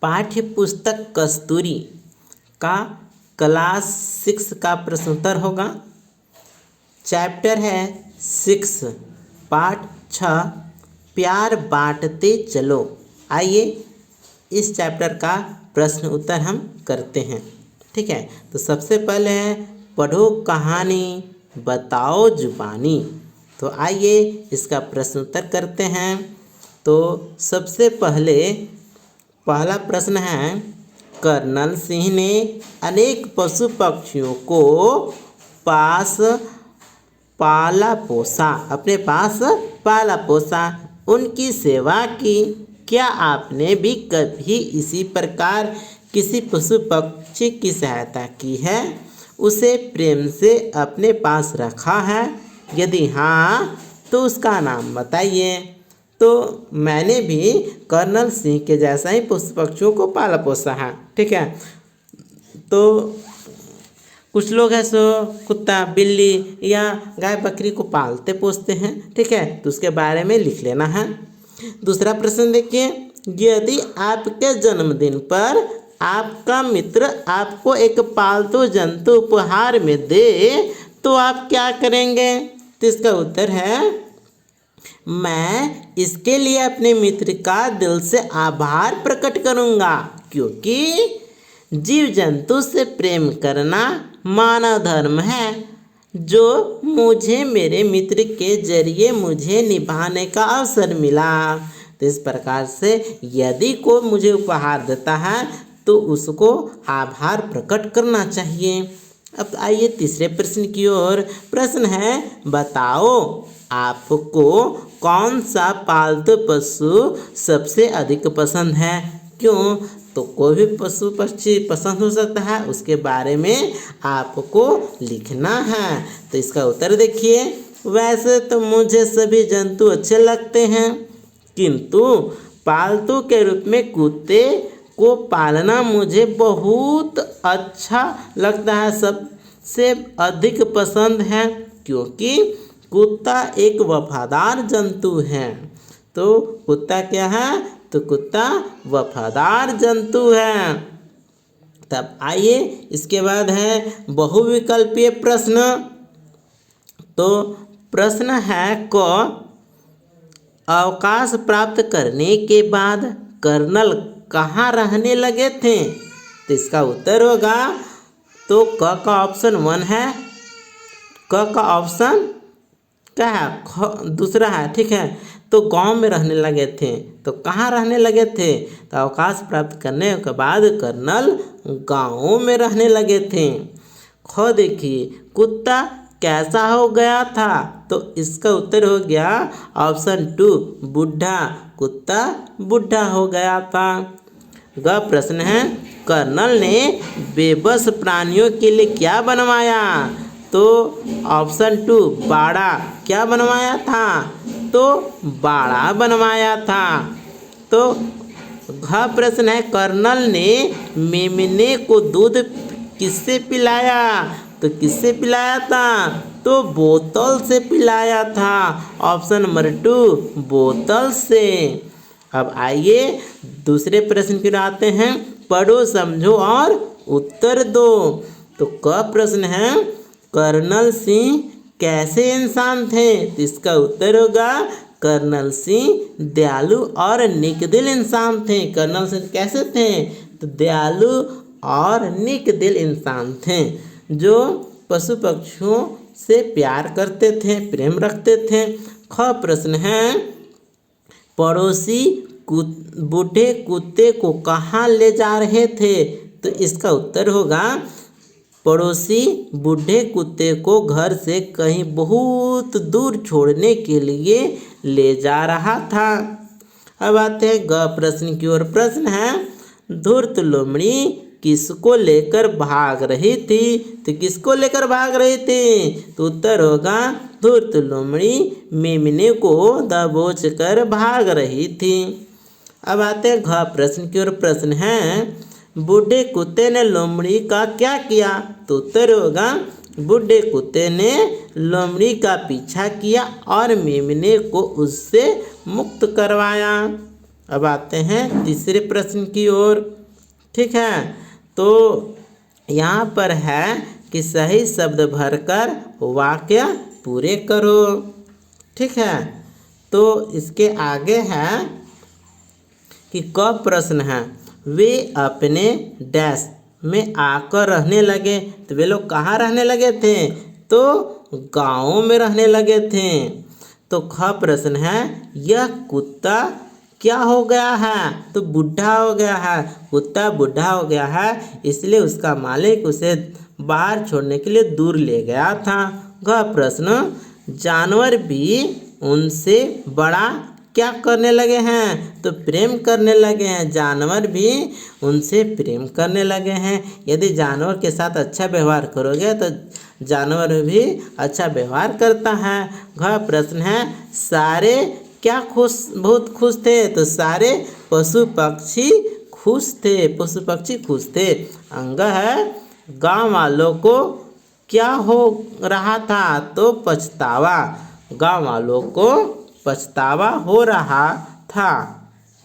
पाठ्य पुस्तक कस्तूरी का क्लास 6 का प्रश्न उत्तर होगा। चैप्टर है 6 पाठ 6 प्यार बांटते चलो। आइए इस चैप्टर का प्रश्न उत्तर हम करते हैं। ठीक है, तो सबसे पहले है पढ़ो कहानी बताओ जुबानी। तो आइए इसका प्रश्न उत्तर करते हैं। तो सबसे पहला प्रश्न है, कर्नल सिंह ने अनेक पशु पक्षियों को अपने पास पाला पोसा, उनकी सेवा की। क्या आपने भी कभी इसी प्रकार किसी पशु पक्षी की सहायता की है, उसे प्रेम से अपने पास रखा है? यदि हाँ तो उसका नाम बताइए। तो मैंने भी कर्नल सिंह के जैसा ही पशु पक्षियों को पाला पोसा है। ठीक है, तो कुछ लोग हैं सो कुत्ता बिल्ली या गाय बकरी को पालते पोसते हैं। ठीक है, तो उसके बारे में लिख लेना है। दूसरा प्रश्न देखिए, यदि आपके जन्मदिन पर आपका मित्र आपको एक पालतू जंतु उपहार में दे तो आप क्या करेंगे? तो इसका उत्तर है, मैं इसके लिए अपने मित्र का दिल से आभार प्रकट करूंगा, क्योंकि जीव जंतु से प्रेम करना मानव धर्म है, जो मुझे मेरे मित्र के जरिए मुझे निभाने का अवसर मिला। तो इस प्रकार से यदि कोई मुझे उपहार देता है तो उसको आभार प्रकट करना चाहिए। अब आइए तीसरे प्रश्न की ओर। प्रश्न है, बताओ आपको कौन सा पालतू पशु सबसे अधिक पसंद है, क्यों? तो कोई भी पशु पक्षी पसंद हो सकता है, उसके बारे में आपको लिखना है। तो इसका उत्तर देखिए, वैसे तो मुझे सभी जंतु अच्छे लगते हैं, किंतु पालतू के रूप में कुत्ते को पालना मुझे बहुत अच्छा लगता है, सबसे अधिक पसंद है, क्योंकि कुत्ता एक वफादार जंतु है। तो कुत्ता क्या है? तो कुत्ता वफादार जंतु है। तब आइए इसके बाद है बहुविकल्पीय प्रश्न। तो प्रश्न है क, अवकाश प्राप्त करने के बाद कर्नल कहाँ रहने लगे थे? तो इसका उत्तर होगा, तो क का ऑप्शन 1 है, क का ऑप्शन क्या है? दूसरा है। ठीक है, तो गांव में रहने लगे थे। तो कहाँ रहने लगे थे? तो अवकाश प्राप्त करने के बाद कर्नल गाँव में रहने लगे थे। ख देखिए, कुत्ता कैसा हो गया था? तो इसका उत्तर हो गया ऑप्शन 2 बूढ़ा, कुत्ता बूढ़ा हो गया था। ग प्रश्न है, कर्नल ने बेबस प्राणियों के लिए क्या बनवाया? तो ऑप्शन 2 बाड़ा, क्या बनवाया था? तो बाड़ा बनवाया था। तो घ प्रश्न है, कर्नल ने मेमने को दूध किससे पिलाया? तो किससे पिलाया था? तो बोतल से पिलाया था। ऑप्शन नंबर 2 बोतल से। अब आइए दूसरे प्रश्न की ओर आते हैं, पढ़ो समझो और उत्तर दो। तो क प्रश्न है, कर्नल सिंह कैसे इंसान थे? तो इसका उत्तर होगा, कर्नल सिंह दयालु और नेकदिल इंसान थे। कर्नल सिंह कैसे थे? तो दयालु और नेकदिल इंसान थे, जो पशु पक्षियों से प्यार करते थे, प्रेम रखते थे। ख प्रश्न है, पड़ोसी बूढ़े कुत्ते को कहाँ ले जा रहे थे? तो इसका उत्तर होगा, पड़ोसी बूढ़े कुत्ते को घर से कहीं बहुत दूर छोड़ने के लिए ले जा रहा था। अब आते हैं ग प्रश्न की ओर। प्रश्न है, धूर्त लोमड़ी किसको लेकर भाग रही थी? तो किसको लेकर भाग रही थी? तो उत्तर होगा, धूर्त लोमड़ी मेमने को दबोच कर भाग रही थी। अब आते हैं घ प्रश्न की ओर। प्रश्न है, बूढ़े कुत्ते ने लोमड़ी का क्या किया? तो उत्तर होगा, बूढ़े कुत्ते ने लोमड़ी का पीछा किया और मेमने को उससे मुक्त करवाया। अब आते हैं तीसरे प्रश्न की ओर। ठीक है, तो यहाँ पर है कि सही शब्द भरकर वाक्य पूरे करो। ठीक है, तो इसके आगे है कि क प्रश्न है, वे अपने डैश में आकर रहने लगे। तो वे लोग कहाँ रहने लगे थे? तो गाँव में रहने लगे थे। तो ख प्रश्न है, यह कुत्ता क्या हो गया है? तो बूढ़ा हो गया है। कुत्ता बूढ़ा हो गया है, इसलिए उसका मालिक उसे बाहर छोड़ने के लिए दूर ले गया था। घ प्रश्न, जानवर भी उनसे बड़ा क्या करने लगे हैं? तो प्रेम करने लगे हैं। जानवर भी उनसे प्रेम करने लगे हैं। यदि जानवर के साथ अच्छा व्यवहार करोगे तो जानवर भी अच्छा व्यवहार करता है। घ प्रश्न है, सारे क्या बहुत खुश थे? तो सारे पशु पक्षी खुश थे। पशु पक्षी खुश थे। अंग है, गांव वालों को क्या हो रहा था? तो पछतावा। गांव वालों को पछतावा हो रहा था।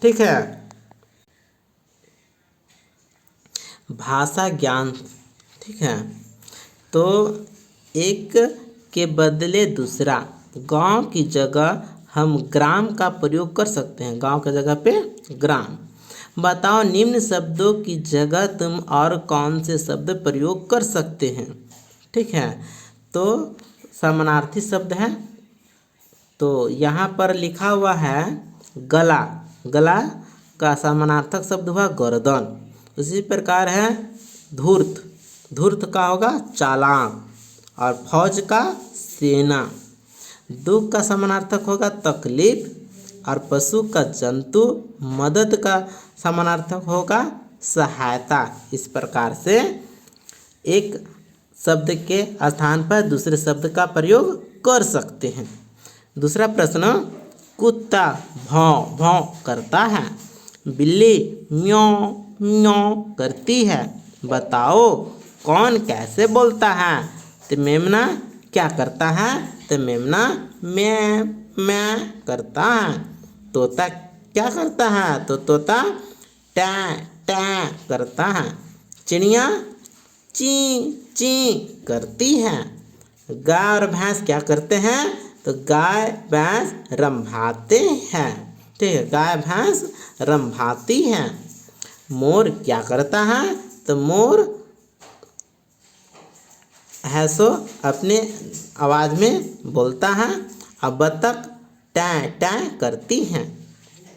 ठीक है, भाषा ज्ञान। ठीक है, तो एक के बदले दूसरा, गांव की जगह हम ग्राम का प्रयोग कर सकते हैं। गांव की जगह पे ग्राम। बताओ निम्न शब्दों की जगह तुम और कौन से शब्द प्रयोग कर सकते हैं? ठीक है, तो समानार्थी शब्द है। तो यहाँ पर लिखा हुआ है गला। गला का समानार्थक शब्द हुआ गर्दन। उसी प्रकार है धूर्त। धूर्त का होगा चालाक। और फौज का सेना। दुख का समानार्थक होगा तकलीफ। और पशु का जंतु। मदद का समानार्थक होगा सहायता। इस प्रकार से एक शब्द के स्थान पर दूसरे शब्द का प्रयोग कर सकते हैं। दूसरा प्रश्न, कुत्ता भौं भौं करता है, बिल्ली म्याऊं म्याऊं करती है। बताओ कौन कैसे बोलता है? तो मेमना क्या करता है? तो मेमना मैं करता है। तोता क्या करता है? तो तोता टैं टैं करता है। चिड़िया ची ची करती है। गाय और भैंस क्या करते हैं? तो गाय भैंस रंभाते हैं। ठीक है, गाय भैंस रंभाती हैं। मोर क्या करता है? तो मोर है सो अपने आवाज़ में बोलता है। और बतख टैं टैं करती हैं।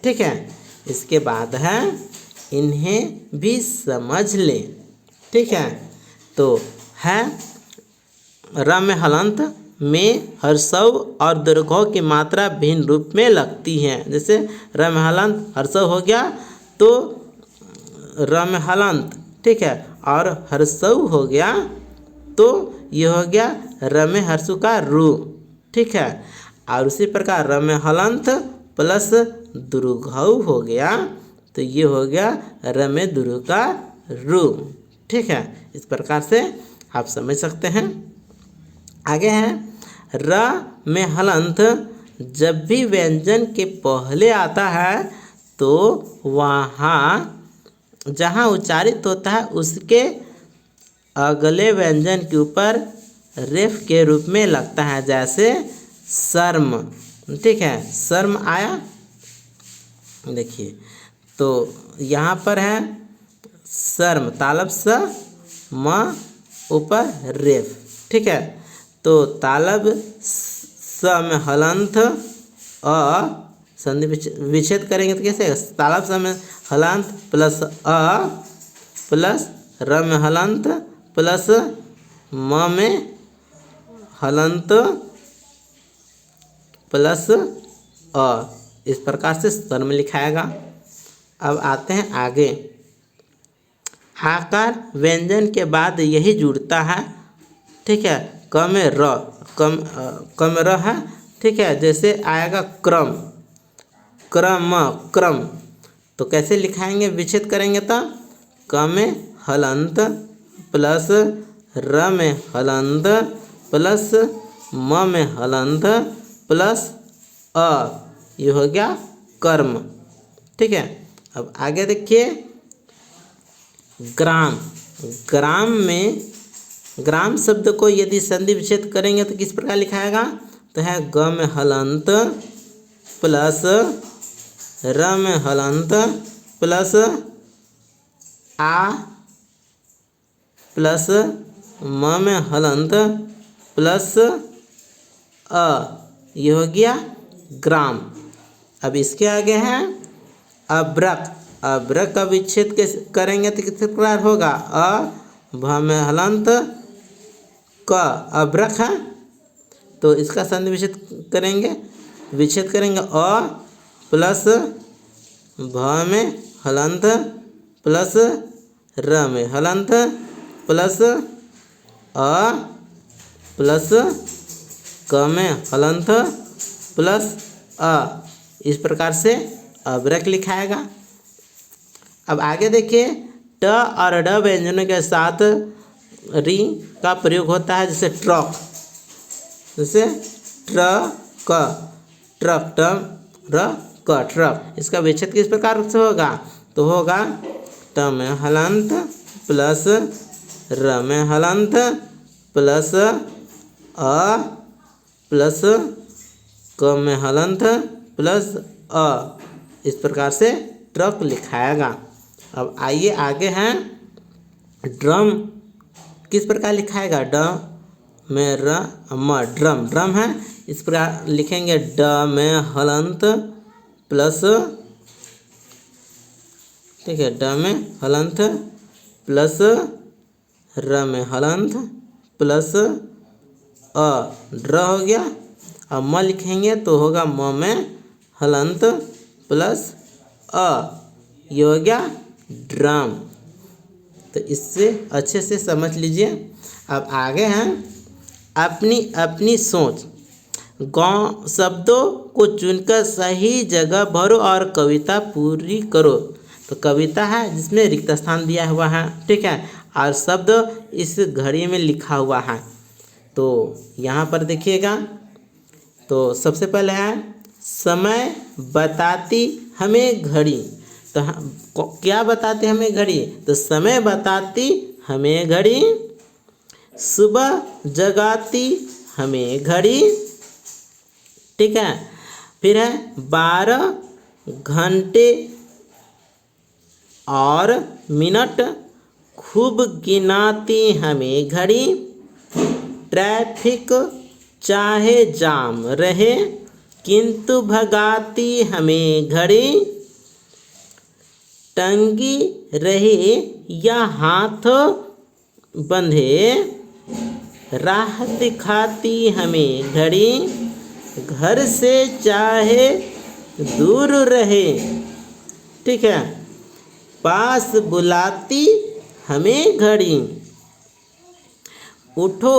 ठीक है, इसके बाद है इन्हें भी समझ ले। ठीक है, तो है रम हलंत में हर्षव और दीर्घों की मात्रा भिन्न रूप में लगती है। जैसे रम हलंत हर्षव हो गया तो रम हलंत। ठीक है, और हर्षव हो गया तो ये हो गया रमे हर्षु का रू। ठीक है, और उसी प्रकार रमे हलंत प्लस दुर्घव हो गया तो ये हो गया रमे दुरु का रू। ठीक है, इस प्रकार से आप समझ सकते हैं। आगे है र में हलंत जब भी व्यंजन के पहले आता है तो वहाँ जहाँ उच्चारित होता है उसके अगले व्यंजन के ऊपर रेफ के रूप में लगता है। जैसे शर्म। ठीक है, शर्म आया। देखिए, तो यहाँ पर है शर्म तालब स म ऊपर रेफ। ठीक है, तो तालब स में हलंत अ संधि विच्छेद करेंगे तो कैसे? तालब स में हलंत प्लस अ प्लस र में हलंत प्लस म में हलंत प्लस अ। इस प्रकार से शर्म लिखाएगा। अब आते हैं आगे। आकार व्यंजन के बाद यही जुड़ता है। ठीक है, क में र कम र है। ठीक है, जैसे आएगा क्रम क्रम क्रम तो कैसे लिखाएंगे? विच्छेद करेंगे तो क में हलंत प्लस र में हलंत प्लस म में हलंत प्लस अ, ये हो गया कर्म। ठीक है। अब आगे देखिए, ग्राम। ग्राम में, ग्राम शब्द को यदि संधि विच्छेद करेंगे तो किस प्रकार लिखाएगा? तो है ग में हलंत प्लस र में हलंत प्लस आ प्लस म में हलंत प्लस अ, ये हो गया ग्राम। अब इसके आगे है अब्रक। अब्रक का विच्छेद कैसे करेंगे तो किस प्रकार होगा? अ भ में हलंत क, अब्रक है, तो इसका संधि विच्छेद करेंगे अ प्लस भ में हलंत प्लस र में हलंत प्लस अ प्लस क में हलंत प्लस अ, इस प्रकार से अब्रक लिखाएगा। अब आगे देखिए, ट और ड व्यंजनों के साथ री का प्रयोग होता है, जैसे ट्रक, जैसे ट्रक, ट्रक, ट र क, ट्रक। इसका विच्छेद किस प्रकार से होगा? तो होगा ट में हलंत प्लस र में हलंत प्लस अ प्लस क में हलंत प्लस अ, इस प्रकार से ट्रक लिखाएगा। अब आइए आगे हैं ड्रम। किस प्रकार लिखाएगा? ड में र म, ड्रम। ड्रम है, इस प्रकार लिखेंगे ड में हलंत प्लस, ठीक है, ड में हलंत प्लस र में हलंत प्लस अ, ड्र हो गया। अब म लिखेंगे तो होगा म में हलंत प्लस अ, ये हो गया ड्रम। तो इससे अच्छे से समझ लीजिए। अब आगे हैं अपनी अपनी सोच। गाँव शब्दों को चुनकर सही जगह भरो और कविता पूरी करो। तो कविता है जिसमें रिक्त स्थान दिया हुआ है, ठीक है, और शब्द इस घड़ी में लिखा हुआ है। तो यहाँ पर देखिएगा, तो सबसे पहले है समय बताती हमें घड़ी। तो क्या बताते हमें घड़ी? तो समय बताती हमें घड़ी, सुबह जगाती हमें घड़ी, ठीक है। फिर है 12 घंटे और मिनट खूब गिनाती हमें घड़ी, ट्रैफिक चाहे जाम रहे किंतु भगाती हमें घड़ी, टंगी रहे या हाथ बंधे राह दिखाती हमें घड़ी, घर से चाहे दूर रहे, ठीक है, पास बुलाती हमें घड़ी, उठो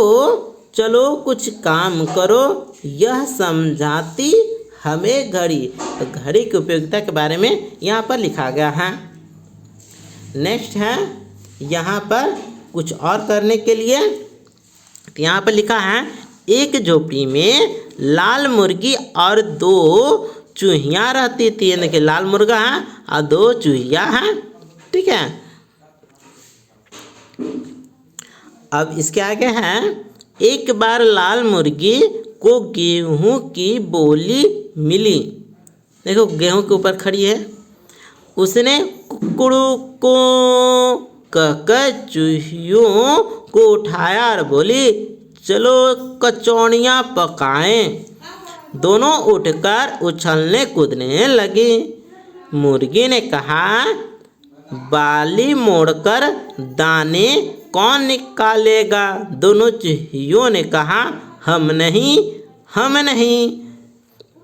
चलो कुछ काम करो यह समझाती हमें घड़ी। तो घड़ी की उपयोगिता के बारे में यहाँ पर लिखा गया है। नेक्स्ट है यहाँ पर कुछ और करने के लिए, यहाँ पर लिखा है एक झोपड़ी में लाल मुर्गी और 2 चूहियाँ रहती थी। देखिए लाल मुर्गा है और 2 चूहिया हैं, ठीक है। अब इसके आगे हैं एक बार लाल मुर्गी को गेहूं की बोली मिली। देखो गेहूं के ऊपर खड़ी है, उसने कुकड़ू को कहकर चूहियों को उठाया और बोली चलो कचौड़ियाँ पकाएं। दोनों उठकर उछलने कूदने लगी। मुर्गी ने कहा बाली मोड़कर दाने कौन निकालेगा? दोनों चूहियों ने कहा हम नहीं, हम नहीं।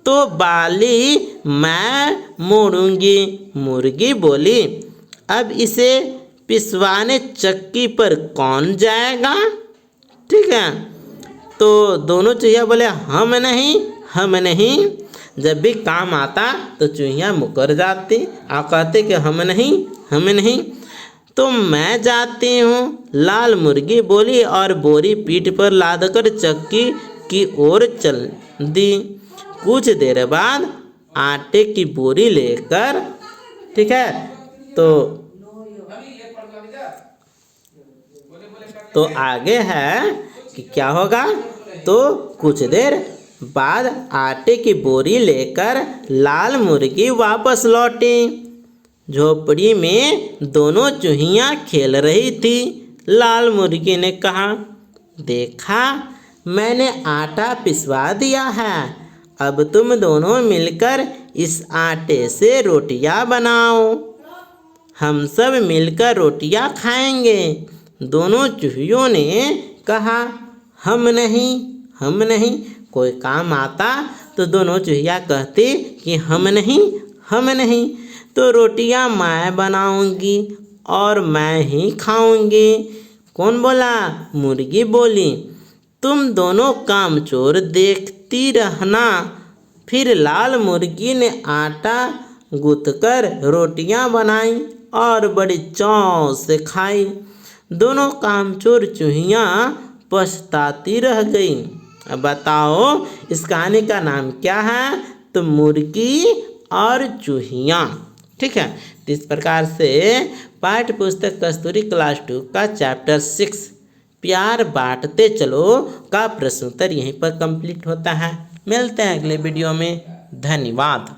तो बाली मैं मोड़ूंगी। मुर्गी बोली अब इसे पिसवाने चक्की पर कौन जाएगा? ठीक है, तो दोनों चूहिया बोले हम नहीं, हम नहीं। जब भी काम आता तो चूहिया मुकर जाती और कहते कि हम नहीं, हम नहीं। तो मैं जाती हूँ, लाल मुर्गी बोली और बोरी पीठ पर लादकर चक्की की ओर चल दी। कुछ देर बाद आटे की बोरी लेकर ठीक है। तो आगे है कि क्या होगा। तो कुछ देर बाद आटे की बोरी लेकर लाल मुर्गी वापस लौटी। झोपड़ी में दोनों चूहियां खेल रही थी। लाल मुर्गी ने कहा, देखा, मैंने आटा पिसवा दिया है। अब तुम दोनों मिलकर इस आटे से रोटियां बनाओ। हम सब मिलकर रोटियां खाएंगे। दोनों चूहियों ने कहा, हम नहीं। कोई काम आता तो दोनों चूहिया कहती कि हम नहीं। तो रोटियां मैं बनाऊंगी और मैं ही खाऊंगी। कौन बोला? मुर्गी बोली। तुम दोनों कामचोर देखती रहना। फिर लाल मुर्गी ने आटा गूंथकर रोटियां बनाई और बड़ी चाव से खाई। दोनों कामचोर चूहियां पछताती रह गई। अब बताओ इस कहानी का नाम क्या है? तो मुर्गी और चूहियां। ठीक है। तो इस प्रकार से पाठ्य पुस्तक कस्तूरी क्लास 2 का चैप्टर 6 प्यार बांटते चलो का प्रश्नोत्तर यहीं पर कंप्लीट होता है। मिलते हैं अगले वीडियो में। धन्यवाद।